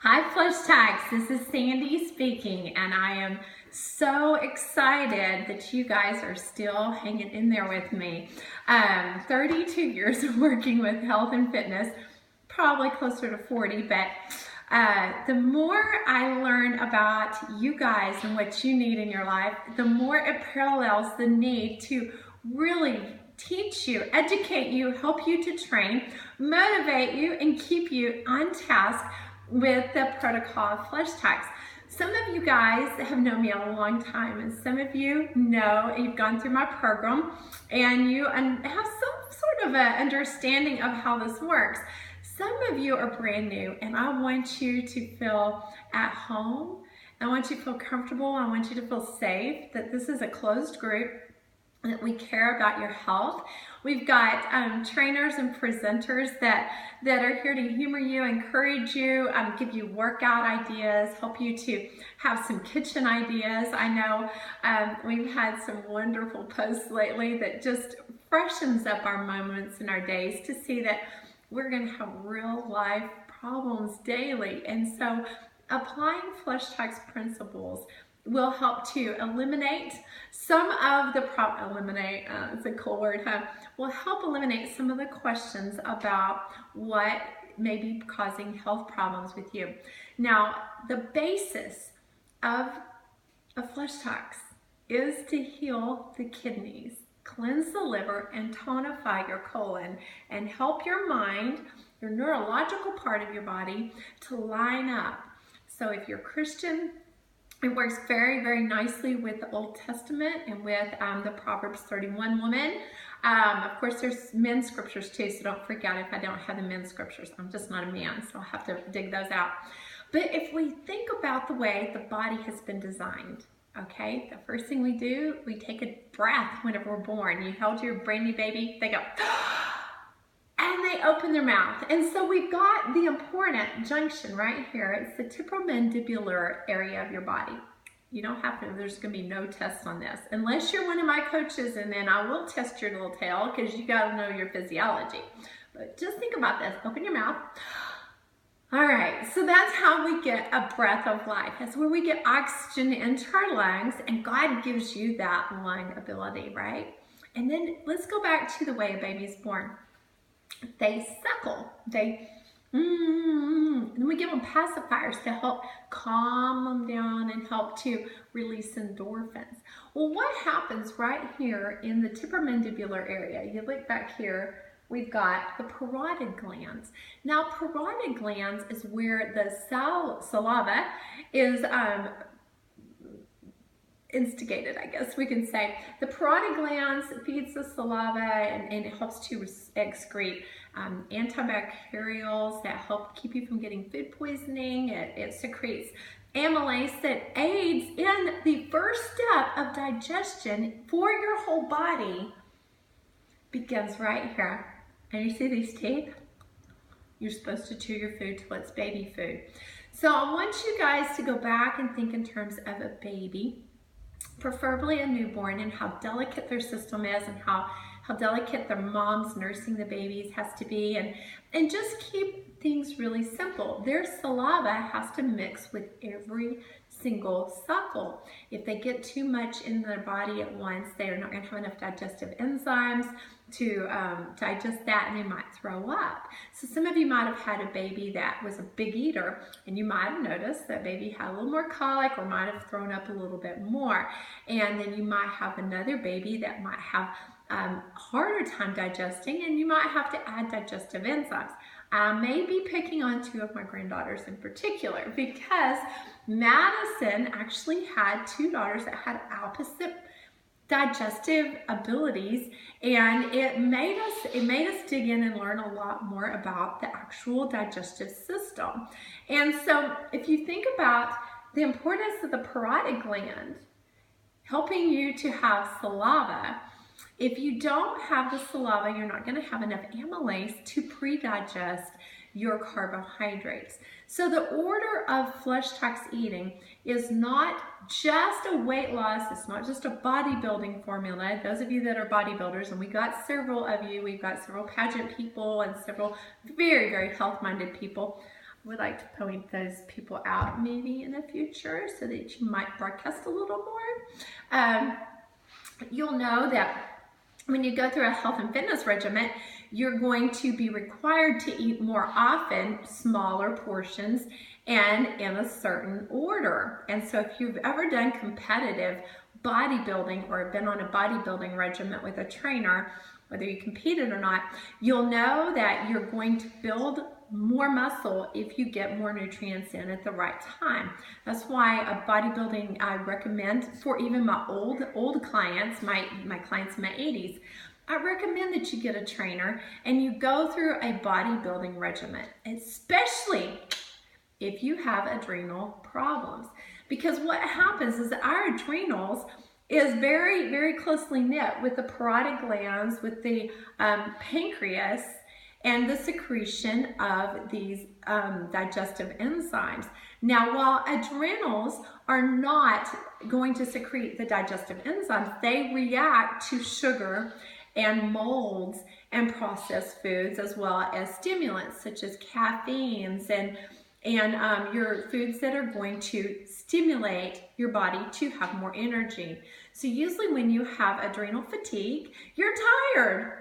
Hi FlushTox, this is Sandy speaking, and I am so excited that you guys are still hanging in there with me. 32 years of working with health and fitness, probably closer to 40, but the more I learn about you guys and what you need in your life, the more it parallels the need to really teach you, educate you, help you to train, motivate you, and keep you on task with the protocol of FlushTox. Some of you guys have known me a long time, and some of you know you've gone through my program and you have some sort of an understanding of how this works. Some of you are brand new, and I want you to feel at home. I want you to feel comfortable. I want you to feel safe, that this is a closed group, that we care about your health. We've got trainers and presenters that are here to humor you, encourage you, give you workout ideas, help you to have some kitchen ideas. I know we've had some wonderful posts lately that just freshens up our moments and our days to see that we're going to have real life problems daily. And so applying FlushTox principles will help to eliminate some of the it's a cool word, huh? Will help eliminate some of the questions about what may be causing health problems with you. Now, the basis of a FlushTox is to heal the kidneys, cleanse the liver, and tonify your colon, and help your mind, your neurological part of your body, to line up. So if you're Christian, it works very, very nicely with the Old Testament and with the Proverbs 31 woman. Of course, there's men's scriptures too, so don't freak out if I don't have the men's scriptures. I'm just not a man, so I'll have to dig those out. But if we think about the way the body has been designed, okay, the first thing we do, we take a breath whenever we're born. You held your brand new baby, they go, and they open their mouth. And so we've got the important junction right here. It's the temporomandibular area of your body. You don't have to, there's going to be no tests on this. Unless you're one of my coaches, and then I will test your little tail because you got to know your physiology. But just think about this. Open your mouth. All right, so that's how we get a breath of life. That's where we get oxygen into our lungs, and God gives you that lung ability, right? And then let's go back to the way a baby's born. They suckle, and we give them pacifiers to help calm them down and help to release endorphins. Well, what happens right here in the temporomandibular area, you look back here, we've got the parotid glands. Now, parotid glands is where the saliva is instigated, I guess we can say. The parotid glands feeds the saliva and it helps to excrete antibacterials that help keep you from getting food poisoning. It secretes amylase that aids in the first step of digestion for your whole body. Begins right here. And you see these teeth? You're supposed to chew your food till it's baby food. So I want you guys to go back and think in terms of a baby, preferably a newborn, and how delicate their system is, and how delicate their moms nursing the babies has to be, and just keep things really simple. Their saliva has to mix with every single suckle. If they get too much in their body at once, they are not going to have enough digestive enzymes to digest that, and they might throw up. So some of you might have had a baby that was a big eater, and you might have noticed that baby had a little more colic or might have thrown up a little bit more. And then you might have another baby that might have harder time digesting, and you might have to add digestive enzymes. I may be picking on two of my granddaughters in particular because Madison actually had two daughters that had opposite digestive abilities, and it made us dig in and learn a lot more about the actual digestive system. And so if you think about the importance of the parotid gland helping you to have saliva, if you don't have the saliva, you're not going to have enough amylase to pre-digest your carbohydrates. So the order of FlushTox eating is not just a weight loss, it's not just a bodybuilding formula. Those of you that are bodybuilders, and we got several of you, we've got several pageant people and several very, very health-minded people. would like to point those people out maybe in the future so that you might broadcast a little more. You'll know that when you go through a health and fitness regimen, you're going to be required to eat more often, smaller portions, and in a certain order. And so if you've ever done competitive bodybuilding or been on a bodybuilding regimen with a trainer, whether you competed or not, you'll know that you're going to build more muscle if you get more nutrients in at the right time. That's why a bodybuilding I recommend for even my old clients, my clients in my 80s, I recommend that you get a trainer and you go through a bodybuilding regimen, especially if you have adrenal problems. Because what happens is that our adrenals is very, very closely knit with the parotid glands, with the pancreas, and the secretion of these digestive enzymes. Now, while adrenals are not going to secrete the digestive enzymes, they react to sugar and molds and processed foods, as well as stimulants such as caffeines and your foods that are going to stimulate your body to have more energy. So usually when you have adrenal fatigue, you're tired.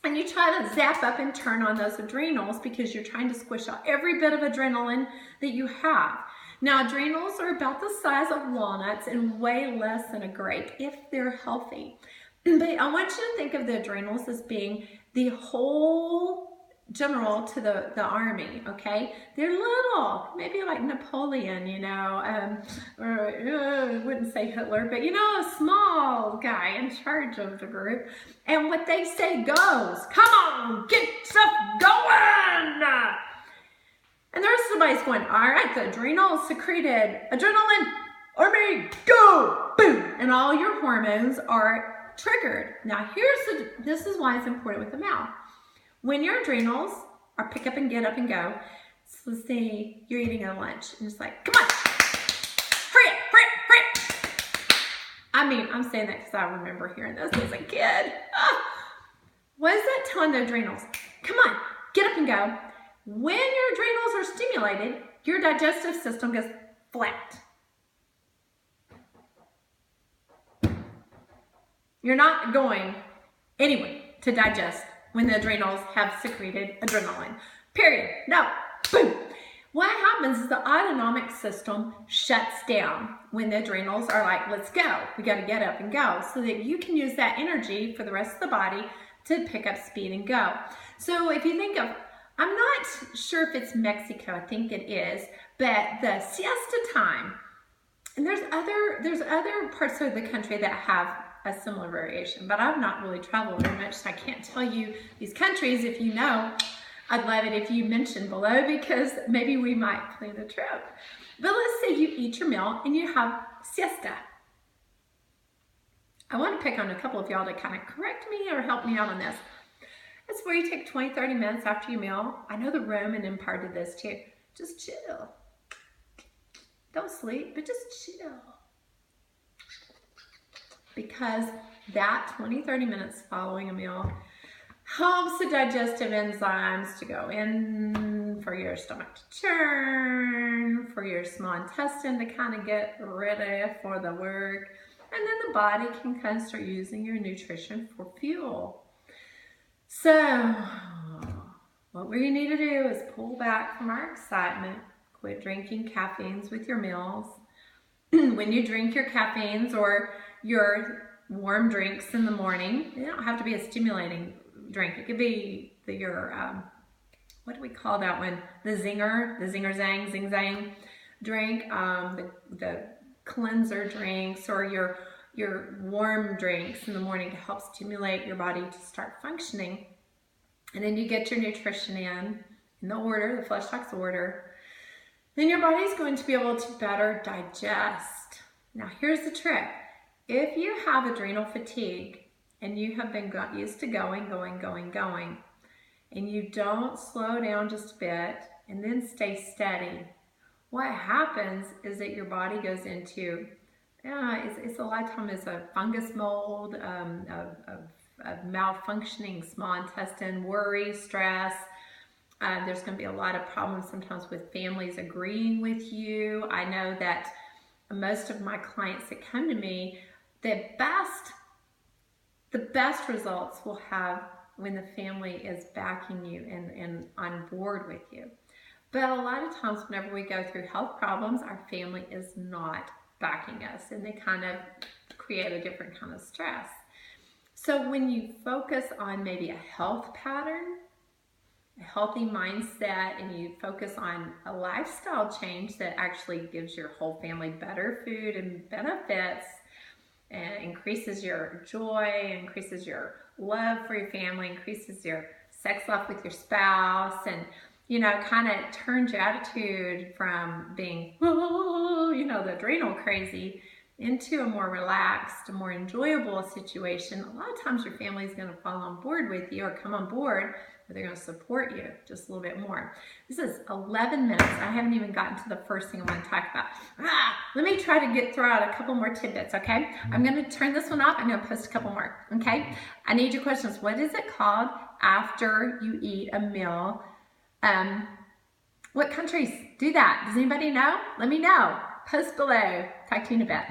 And you try to zap up and turn on those adrenals because you're trying to squish out every bit of adrenaline that you have. Now, adrenals are about the size of walnuts and weigh less than a grape if they're healthy. But I want you to think of the adrenals as being the whole general to the army, okay? They're little, maybe like Napoleon, you know, or I wouldn't say Hitler, but you know, a small guy in charge of the group. And what they say goes. Come on, get stuff going! And the rest of the body's going, all right, the adrenals secreted adrenaline, army, go, boom! And all your hormones are triggered. Now, this is why it's important with the mouth. When your adrenals are pick up and get up and go, so let's say you're eating a lunch and it's like, come on, hurry up, hurry up, hurry up. I mean, I'm saying that because I remember hearing this as a kid. What is that telling the adrenals? Come on, get up and go. When your adrenals are stimulated, your digestive system goes flat. You're not going anywhere to digest when the adrenals have secreted adrenaline. Period. No. Boom. What happens is the autonomic system shuts down when the adrenals are like, let's go. We got to get up and go, so that you can use that energy for the rest of the body to pick up speed and go. So if you think of, I'm not sure if it's Mexico, I think it is, but the siesta time, and there's other parts of the country that have a similar variation, but I've not really traveled very much, so I can't tell you these countries. If you know, I'd love it if you mention below, because maybe we might plan a trip. But let's say you eat your meal and you have siesta. I want to pick on a couple of y'all to kind of correct me or help me out on this. It's where you take 20-30 minutes after your meal. I know the Roman Empire did this too. Just chill. Don't sleep, but just chill. Because that 20-30 minutes following a meal helps the digestive enzymes to go in, for your stomach to churn, for your small intestine to kind of get ready for the work, and then the body can kind of start using your nutrition for fuel. So what we need to do is pull back from our excitement, quit drinking caffeines with your meals. When you drink your caffeines or your warm drinks in the morning, they don't have to be a stimulating drink. It could be your, what do we call that one? The zinger zang, zing zang drink, the cleanser drinks, or your warm drinks in the morning to help stimulate your body to start functioning. And then you get your nutrition in the order, the FlushTox order. Then your body's going to be able to better digest. Now here's the trick. If you have adrenal fatigue and you have been used to going, and you don't slow down just a bit and then stay steady, what happens is that your body goes into, it's a lot of time is a fungus mold, of malfunctioning small intestine, worry, stress, There's going to be a lot of problems sometimes with families agreeing with you. I know that most of my clients that come to me, the best results will have when the family is backing you and on board with you. But a lot of times whenever we go through health problems, our family is not backing us, and they kind of create a different kind of stress. So when you focus on maybe a health pattern, a healthy mindset, and you focus on a lifestyle change that actually gives your whole family better food and benefits, and increases your joy, increases your love for your family, increases your sex life with your spouse, and kind of turns your attitude from being, the adrenal crazy into a more relaxed, more enjoyable situation. A lot of times your family is going to fall on board with you or come on board, or they're going to support you just a little bit more. This is 11 minutes. I haven't even gotten to the first thing I want to talk about. Let me try to throw out a couple more tidbits, okay? I'm going to turn this one off. I'm going to post a couple more, okay? I need your questions. What is it called after you eat a meal? What countries do that? Does anybody know? Let me know. Post below. Talk to you in a bit.